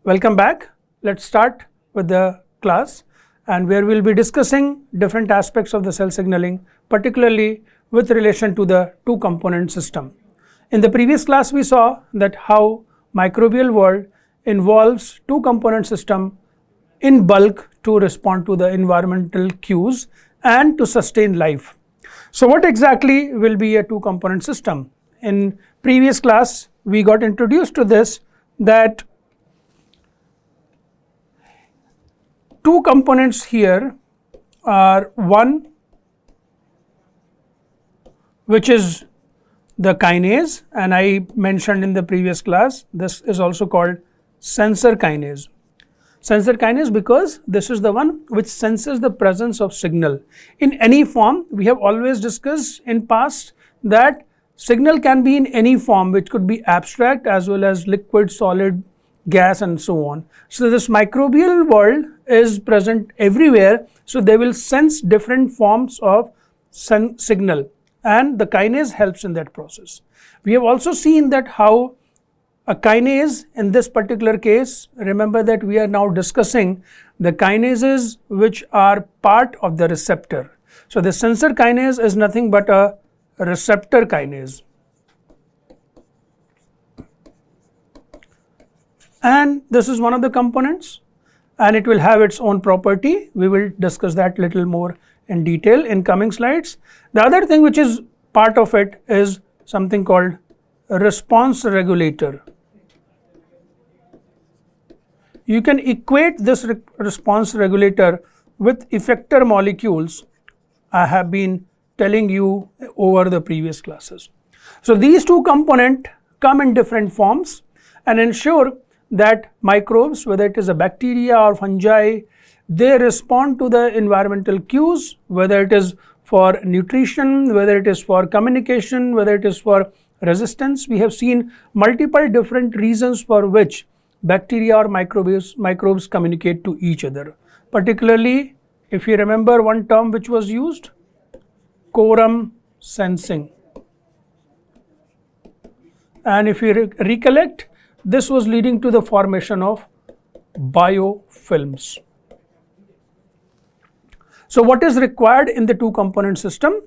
Welcome back. Let's start with the class, and where we'll be discussing different aspects of the cell signaling, particularly with relation to the two component system. In the previous class we saw that how microbial world involves two component system in bulk to respond to the environmental cues and to sustain life. So what exactly will be a two component system? In previous class we got introduced to this, that two components here are one which is the kinase, and I mentioned in the previous class this is also called sensor kinase. Sensor kinase because this is the one which senses the presence of signal in any form. We have always discussed in past that signal can be in any form, which could be abstract as well as liquid, solid, gas and so on. So this microbial world is present everywhere, so they will sense different forms of signal, and the kinase helps in that process. We have also seen that how a kinase in this particular case, remember that we are now discussing the kinases which are part of the receptor. So the sensor kinase is nothing but a receptor kinase. And this is one of the components, and it will have its own property. We will discuss that little more in detail in coming slides. The other thing which is part of it is something called a response regulator. You can equate this response regulator with effector molecules I have been telling you over the previous classes. So these two components come in different forms and ensure that microbes, whether it is a bacteria or fungi, they respond to the environmental cues, whether it is for nutrition, whether it is for communication, whether it is for resistance. We have seen multiple different reasons for which bacteria or microbes communicate to each other. Particularly, if you remember one term which was used, quorum sensing. And if you recollect, this was leading to the formation of biofilms. So what is required in the two component system?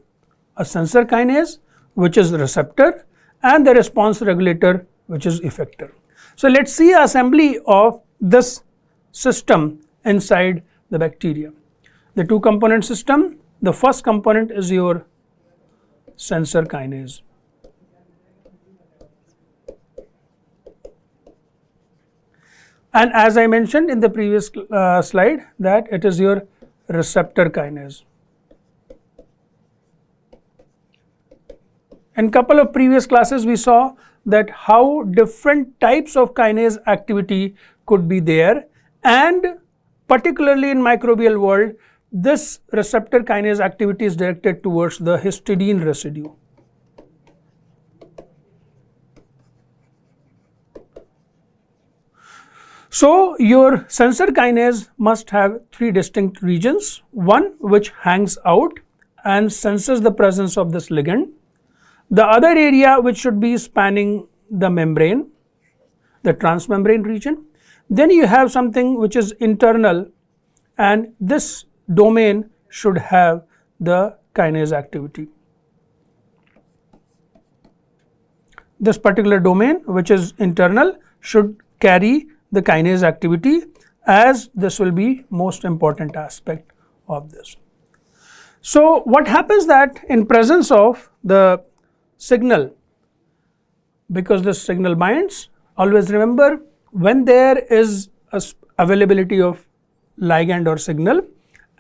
A sensor kinase, which is the receptor, and the response regulator, which is effector. So let's see an assembly of this system inside the bacteria. The two component system, the first component is your sensor kinase. And as I mentioned in the previous slide, that it is your receptor kinase. In couple of previous classes we saw that how different types of kinase activity could be there, and particularly in microbial world this receptor kinase activity is directed towards the histidine residue. So your sensor kinase must have three distinct regions, one which hangs out and senses the presence of this ligand, the other area which should be spanning the membrane, the transmembrane region, then you have something which is internal, and this domain should have the kinase activity. This particular domain which is internal should carry the kinase activity, as this will be most important aspect of this. So what happens that in presence of the signal, because this signal binds, always remember when there is availability of ligand or signal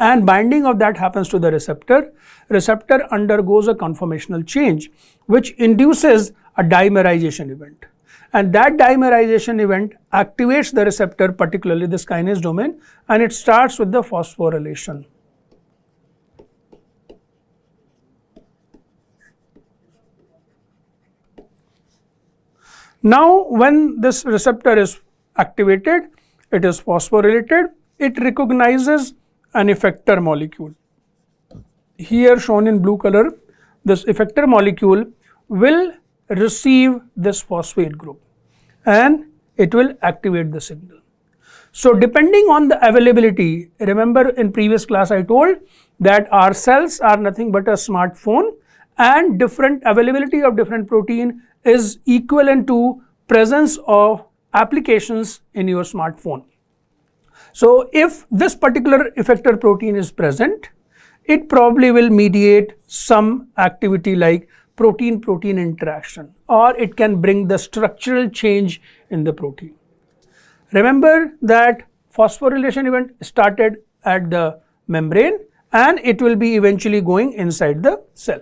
and binding of that happens to the receptor, receptor undergoes a conformational change which induces a dimerization event. And that dimerization event activates the receptor, particularly this kinase domain, and it starts with the phosphorylation. Now when this receptor is activated, it is phosphorylated, it recognizes an effector molecule. Here shown in blue color, this effector molecule will receive this phosphate group and it will activate the signal. So depending on the availability, remember in previous class I told that our cells are nothing but a smartphone, and different availability of different protein is equivalent to presence of applications in your smartphone. So if this particular effector protein is present, it probably will mediate some activity like protein-protein interaction, or it can bring the structural change in the protein. Remember that phosphorylation event started at the membrane and it will be eventually going inside the cell.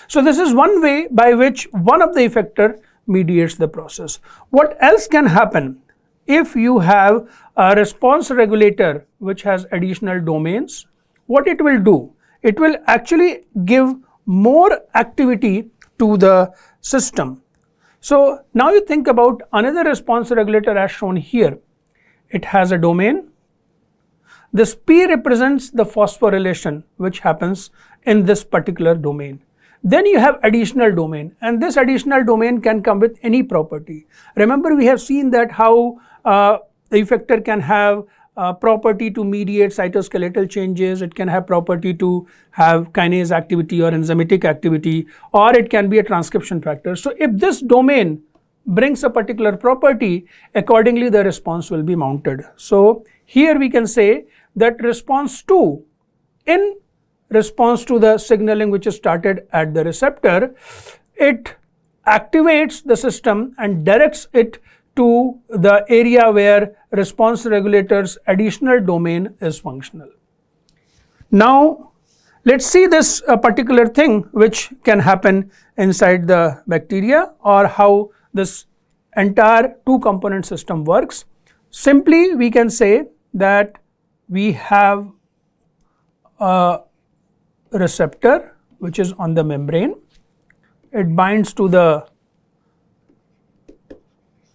So this is one way by which one of the effector mediates the process. What else can happen? If you have a response regulator which has additional domains, what it will do? It will actually give more activity to the system. So now you think about another response regulator as shown here. It has a domain. This P represents the phosphorylation which happens in this particular domain. Then you have additional domain, and this additional domain can come with any property. Remember, we have seen that how the effector can have property to mediate cytoskeletal changes, it can have property to have kinase activity or enzymatic activity, or it can be a transcription factor. So if this domain brings a particular property, accordingly the response will be mounted. So here we can say that response 2, in response to the signaling which is started at the receptor, it activates the system and directs it to the area where response regulator's additional domain is functional. Now let's see this particular thing which can happen inside the bacteria, or how this entire two component system works. Simply we can say that we have a receptor which is on the membrane. It binds to the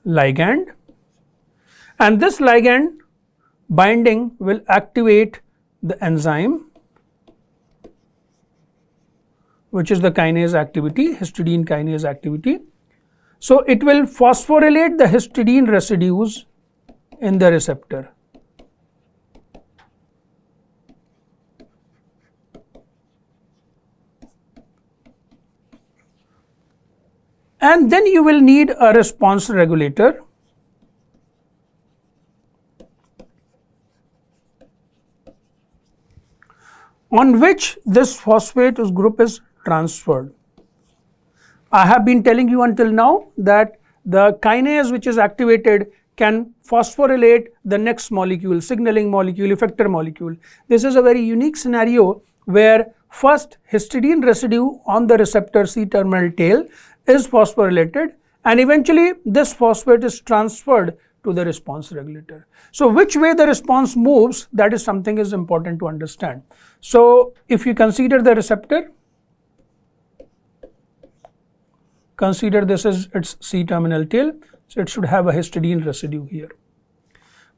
ligand, and this ligand binding will activate the enzyme which is the kinase activity, histidine kinase activity. So it will phosphorylate the histidine residues in the receptor. And then you will need a response regulator on which this phosphate group is transferred. I have been telling you until now that the kinase which is activated can phosphorylate the next molecule, signaling molecule, effector molecule. This is a very unique scenario where first histidine residue on the receptor C-terminal tail is phosphorylated, and eventually this phosphate is transferred to the response regulator. So which way the response moves, that is something is important to understand. So if you consider the receptor, consider this is its C-terminal tail, so it should have a histidine residue here.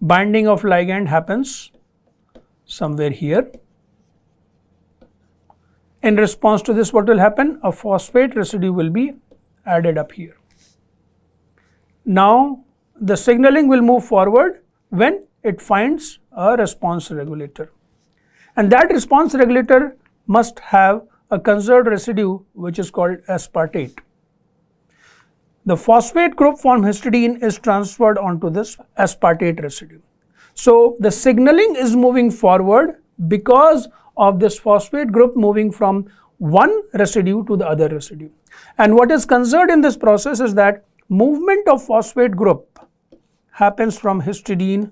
Binding of ligand happens somewhere here. In response to this, what will happen? A phosphate residue will be added up here. Now the signaling will move forward when it finds a response regulator, and that response regulator must have a conserved residue which is called aspartate. The phosphate group from histidine is transferred onto this aspartate residue. So the signaling is moving forward because of this phosphate group moving from one residue to the other residue. And what is conserved in this process is that movement of phosphate group happens from histidine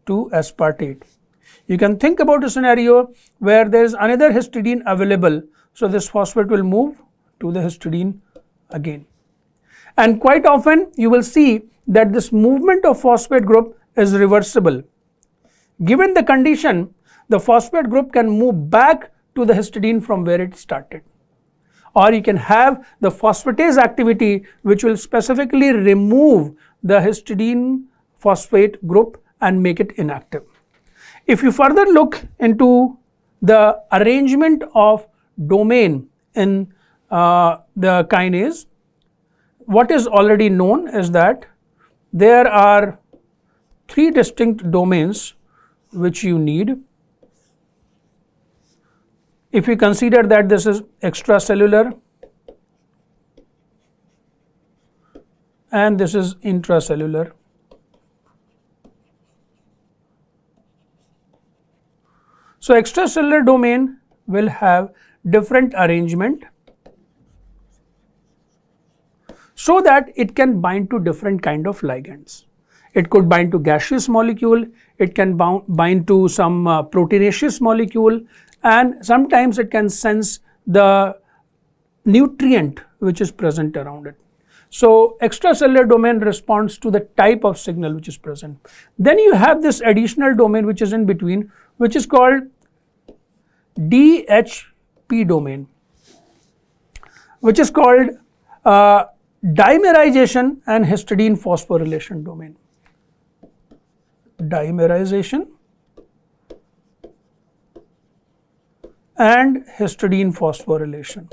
to aspartate. You can think about a scenario where there is another histidine available, so this phosphate will move to the histidine again. And quite often you will see that this movement of phosphate group is reversible. Given the condition, the phosphate group can move back to the histidine from where it started. Or you can have the phosphatase activity which will specifically remove the histidine phosphate group and make it inactive. If you further look into the arrangement of domain in the kinase, what is already known is that there are three distinct domains which you need. If we consider that this is extracellular and this is intracellular. So extracellular domain will have different arrangement so that it can bind to different kind of ligands. It could bind to gaseous molecule, it can bind to some proteinaceous molecule, and sometimes it can sense the nutrient which is present around it. So extracellular domain responds to the type of signal which is present. Then you have this additional domain which is in between, which is called DHP domain, which is called dimerization and histidine phosphorylation domain. Dimerization and histidine phosphorylation.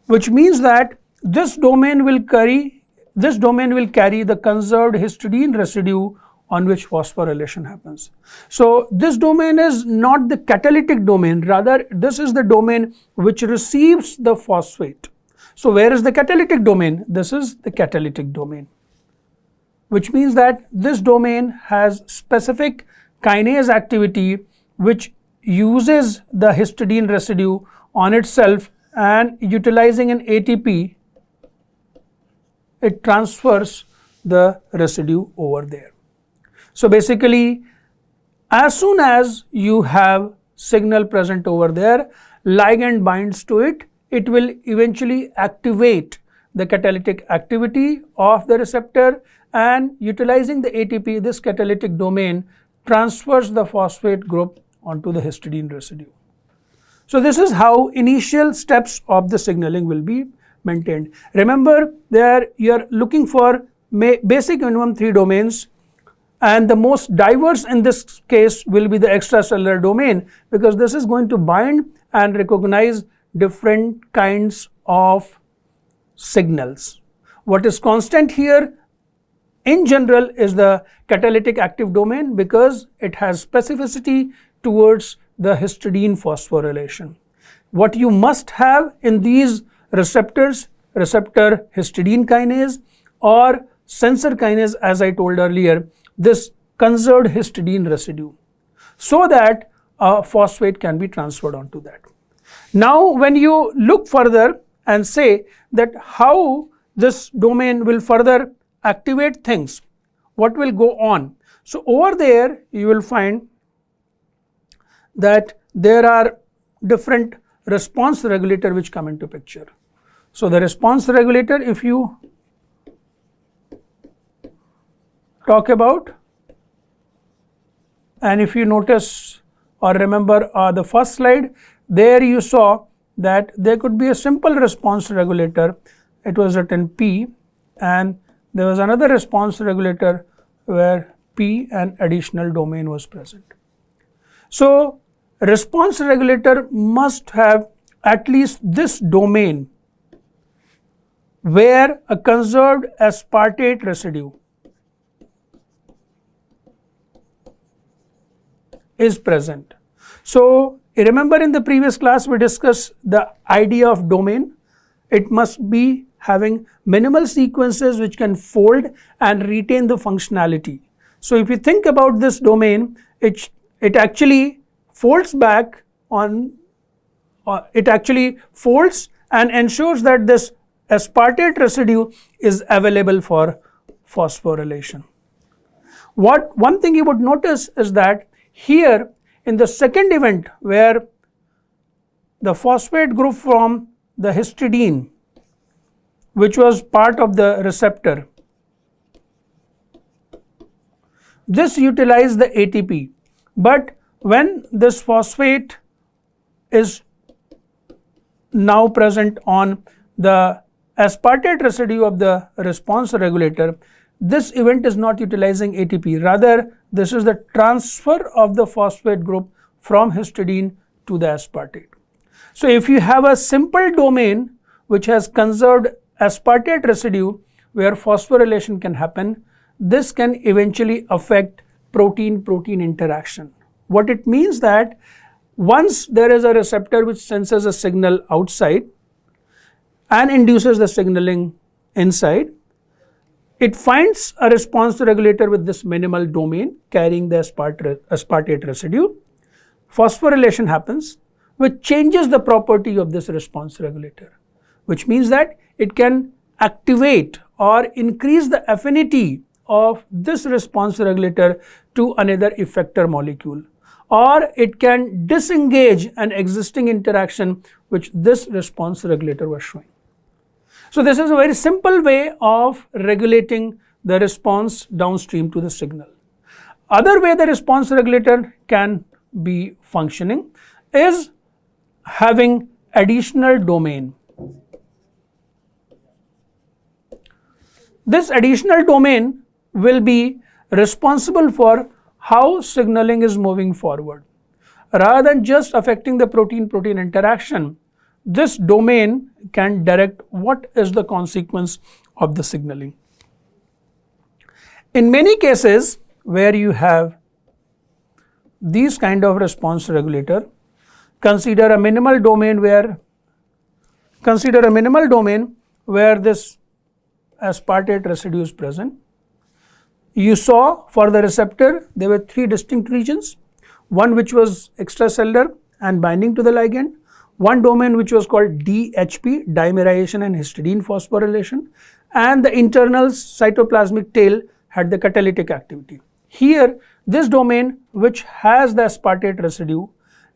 Which means that this domain will carry the conserved histidine residue on which phosphorylation happens. So this domain is not the catalytic domain, rather this is the domain which receives the phosphate. So where is the catalytic domain? This is the catalytic domain, which means that this domain has specific kinase activity which uses the histidine residue on itself, and utilizing an ATP, it transfers the residue over there. So basically, as soon as you have signal present over there, ligand binds to it, it will eventually activate the catalytic activity of the receptor, and utilizing the ATP, this catalytic domain transfers the phosphate group onto the histidine residue. So this is how initial steps of the signaling will be maintained. Remember, there you are looking for basic minimum three domains, and the most diverse in this case will be the extracellular domain, because this is going to bind and recognize different kinds of signals. What is constant here in general is the catalytic active domain, because it has specificity towards the histidine phosphorylation. What you must have in these receptors, receptor histidine kinase or sensor kinase, as I told earlier, this conserved histidine residue, so that a phosphate can be transferred onto that. Now when you look further and say that how this domain will further activate things, what will go on? So over there you will find that there are different response regulator which come into picture. So the response regulator, if you talk about, and if you notice or remember the first slide, there you saw that there could be a simple response regulator, it was written P, and there was another response regulator where P and additional domain was present. So response regulator must have at least this domain where a conserved aspartate residue is present. So remember, in the previous class we discussed the idea of domain. It must be having minimal sequences which can fold and retain the functionality. So if you think about this domain, it actually folds back on, it actually folds and ensures that this aspartate residue is available for phosphorylation. One thing you would notice is that here in the second event, where the phosphate group from the histidine, which was part of the receptor, this utilized the ATP, but when this phosphate is now present on the aspartate residue of the response regulator, this event is not utilizing ATP, rather this is the transfer of the phosphate group from histidine to the aspartate. So if you have a simple domain which has conserved aspartate residue where phosphorylation can happen, this can eventually affect protein-protein interaction. What it means that once there is a receptor which senses a signal outside and induces the signaling inside, it finds a response regulator with this minimal domain carrying the aspartate residue. Phosphorylation happens, which changes the property of this response regulator, which means that it can activate or increase the affinity of this response regulator to another effector molecule, or it can disengage an existing interaction which this response regulator was showing. So this is a very simple way of regulating the response downstream to the signal. Other way the response regulator can be functioning is having additional domain. This additional domain will be responsible for how signaling is moving forward. Rather than just affecting the protein-protein interaction, this domain can direct what is the consequence of the signaling. In many cases where you have these kind of response regulator, consider a minimal domain where this aspartate residue is present. You saw for the receptor there were three distinct regions, one which was extracellular and binding to the ligand, one domain which was called DHP, dimerization and histidine phosphorylation, and the internal cytoplasmic tail had the catalytic activity. Here, this domain which has the aspartate residue,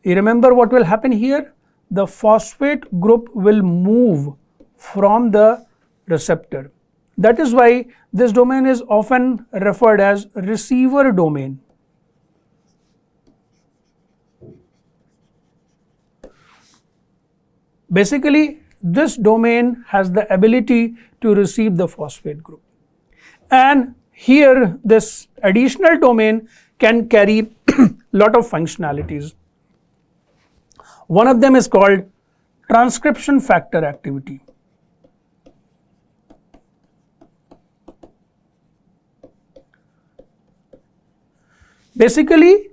you remember what will happen here? The phosphate group will move from the receptor. That is why this domain is often referred as receiver domain. Basically, this domain has the ability to receive the phosphate group. And here, this additional domain can carry lot of functionalities. One of them is called transcription factor activity. Basically,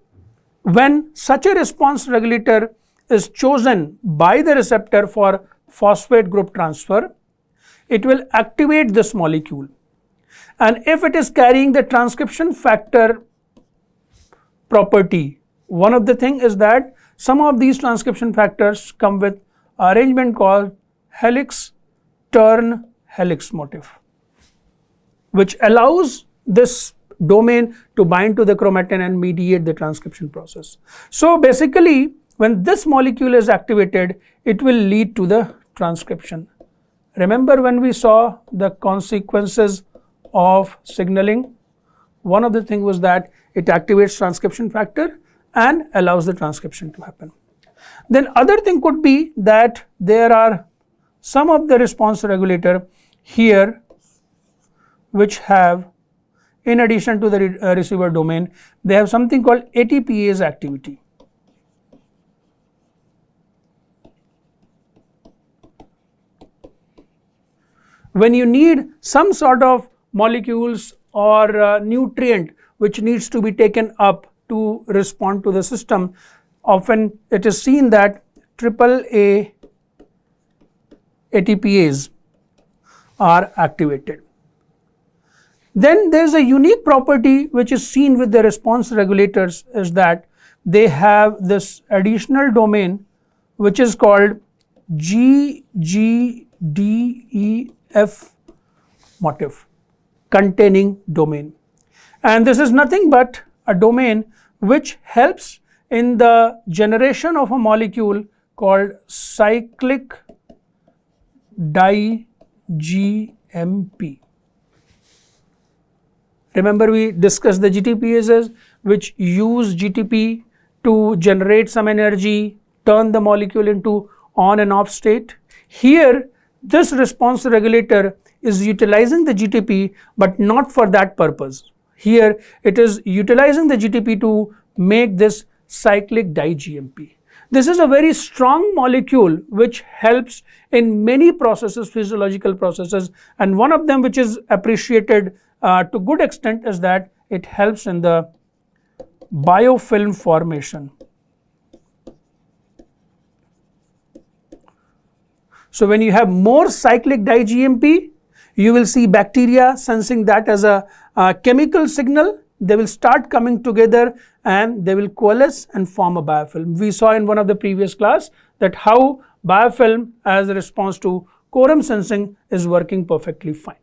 when such a response regulator is chosen by the receptor for phosphate group transfer, it will activate this molecule. And if it is carrying the transcription factor property, one of the things is that some of these transcription factors come with arrangement called helix turn helix motif, which allows this domain to bind to the chromatin and mediate the transcription process. So basically, when this molecule is activated, it will lead to the transcription. Remember when we saw the consequences of signaling? One of the things was that it activates transcription factor and allows the transcription to happen. Then other thing could be that there are some of the response regulator here which have, in addition to the receiver domain, they have something called ATPase activity. When you need some sort of molecules or nutrient which needs to be taken up to respond to the system, often it is seen that AAA ATPase are activated. Then there is a unique property which is seen with the response regulators, is that they have this additional domain which is called GGDEF motif, containing domain. And this is nothing but a domain which helps in the generation of a molecule called cyclic di-GMP. Remember we discussed the GTPases which use GTP to generate some energy, turn the molecule into on and off state. Here this response regulator is utilizing the GTP but not for that purpose. Here it is utilizing the GTP to make this cyclic di-GMP. This is a very strong molecule which helps in many processes, physiological processes, and one of them which is appreciated to good extent is that it helps in the biofilm formation. So when you have more cyclic di-GMP, you will see bacteria sensing that as a chemical signal. They will start coming together and they will coalesce and form a biofilm. We saw in one of the previous class that how biofilm as a response to quorum sensing is working perfectly fine.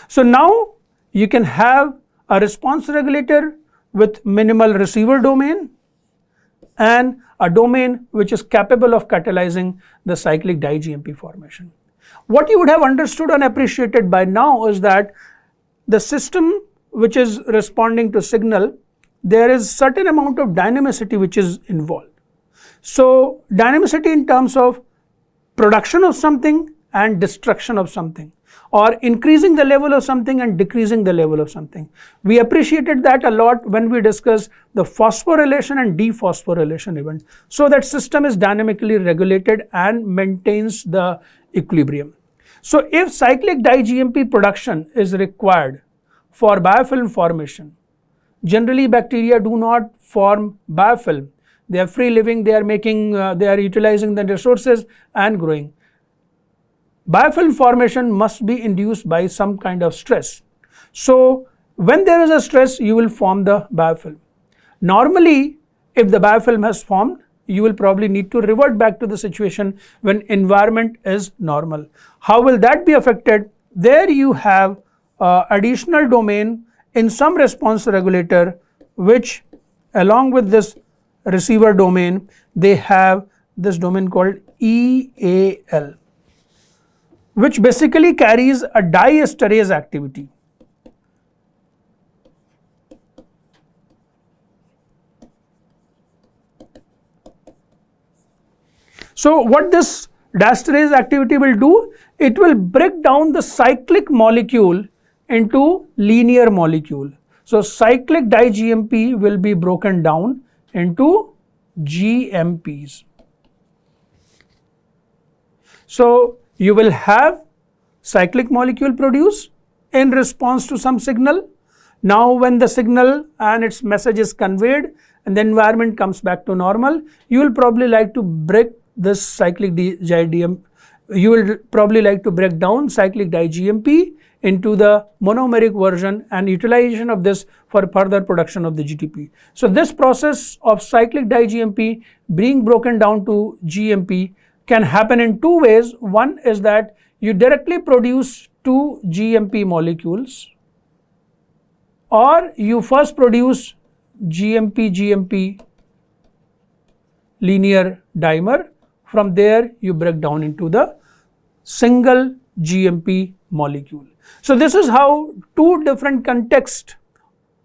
So now you can have a response regulator with minimal receiver domain and a domain which is capable of catalyzing the cyclic di-GMP formation. What you would have understood and appreciated by now is that the system which is responding to signal, there is certain amount of dynamicity which is involved. So dynamicity in terms of production of something and destruction of something, or increasing the level of something and decreasing the level of something. We appreciated that a lot when we discussed the phosphorylation and dephosphorylation event. So that system is dynamically regulated and maintains the equilibrium. So if cyclic di-GMP production is required for biofilm formation, generally bacteria do not form biofilm. They are free living, they are utilizing the resources and growing. Biofilm formation must be induced by some kind of stress. So when there is a stress, you will form the biofilm. Normally, if the biofilm has formed, you will probably need to revert back to the situation when environment is normal. How will that be affected? There you have additional domain in some response regulator which along with this receiver domain, they have this domain called EAL, which basically carries a diesterase activity. So what this diesterase activity will do, it will break down the cyclic molecule into linear molecule. So cyclic di-GMP will be broken down into GMPs. So you will have cyclic molecule produced in response to some signal. Now when the signal and its message is conveyed and the environment comes back to normal, you will probably like to break this cyclic di-GMP. You will probably like to break down cyclic di-GMP into the monomeric version and utilization of this for further production of the GTP. So this process of cyclic di-GMP being broken down to GMP can happen in two ways. One is that you directly produce two GMP molecules, or you first produce GMP linear dimer. From there you break down into the single GMP molecule. So this is how two different contexts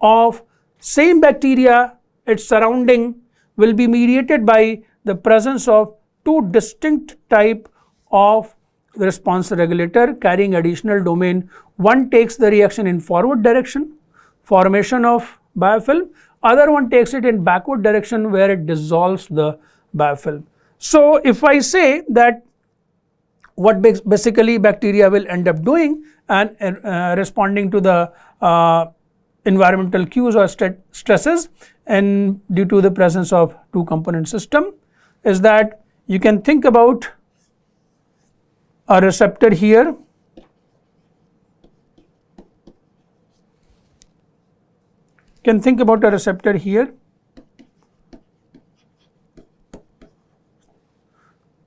of same bacteria, its surrounding will be mediated by the presence of two distinct type of response regulator carrying additional domain. One takes the reaction in forward direction, formation of biofilm, other one takes it in backward direction where it dissolves the biofilm. So if I say that what basically bacteria will end up doing and responding to the environmental cues or stresses and due to the presence of two component system is that you can think about a receptor here,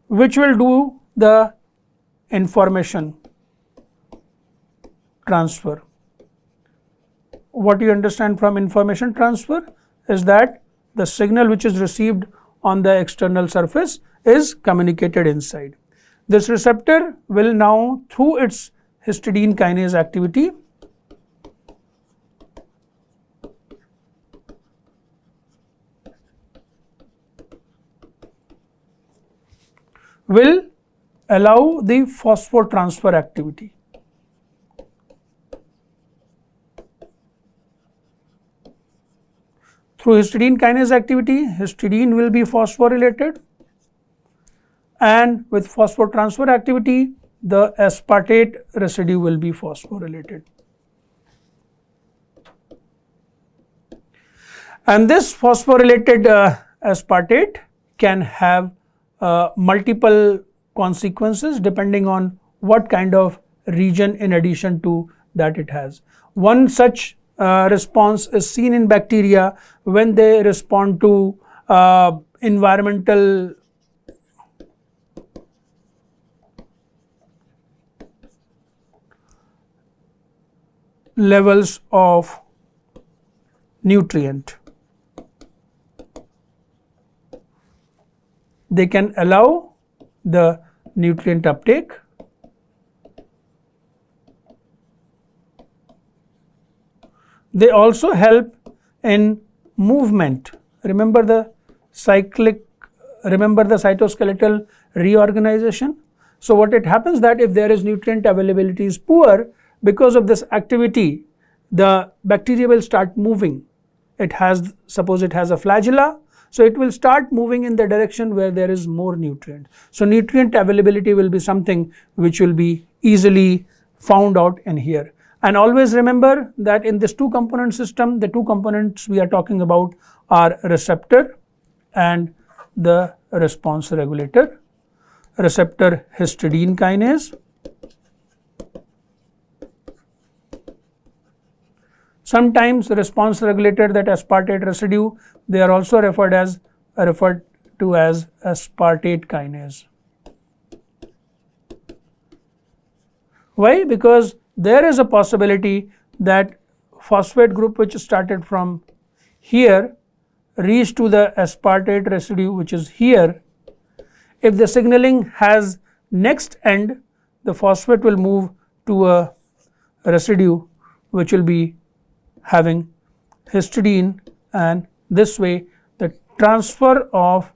which will do the information transfer. What you understand from information transfer is that the signal which is received on the external surface is communicated inside. This receptor will now, through its histidine kinase activity, will allow the phosphotransfer activity. Through histidine kinase activity, histidine will be phosphorylated and with phosphotransfer activity, the aspartate residue will be phosphorylated. And this phosphorylated aspartate can have multiple consequences depending on what kind of region in addition to that it has. One such response is seen in bacteria when they respond to environmental levels of nutrient. They can allow the nutrient uptake. They also help in movement. Remember the cytoskeletal reorganization? So what it happens that if there is nutrient availability is poor, because of this activity, the bacteria will start moving. It has, suppose it has a flagella, so it will start moving in the direction where there is more nutrient. So nutrient availability will be something which will be easily found out in here. And always remember that in this two component system, the two components we are talking about are receptor and the response regulator. Receptor histidine kinase, sometimes response regulator, that aspartate residue, they are also referred to as aspartate kinase. Why? Because there is a possibility that phosphate group which started from here reached to the aspartate residue which is here. If the signaling has next end, the phosphate will move to a residue which will be having histidine, and this way the transfer of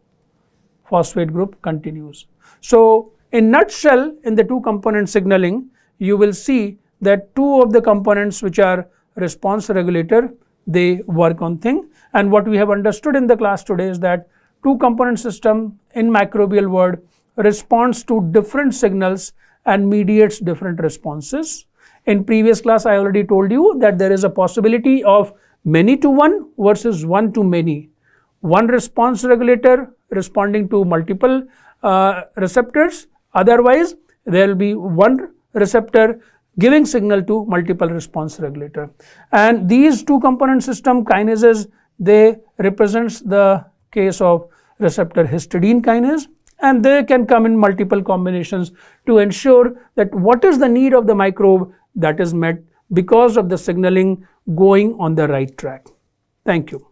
phosphate group continues. So in nutshell, in the two component signaling, you will see that two of the components which are response regulator, they work on thing, and what we have understood in the class today is that two component system in microbial world responds to different signals and mediates different responses. In previous class I already told you that there is a possibility of many to one versus one to many. One response regulator responding to multiple receptors, otherwise there will be one receptor giving signal to multiple response regulator. And these two component system kinases, they represents the case of receptor histidine kinase, and they can come in multiple combinations to ensure that what is the need of the microbe that is met because of the signaling going on the right track. Thank you.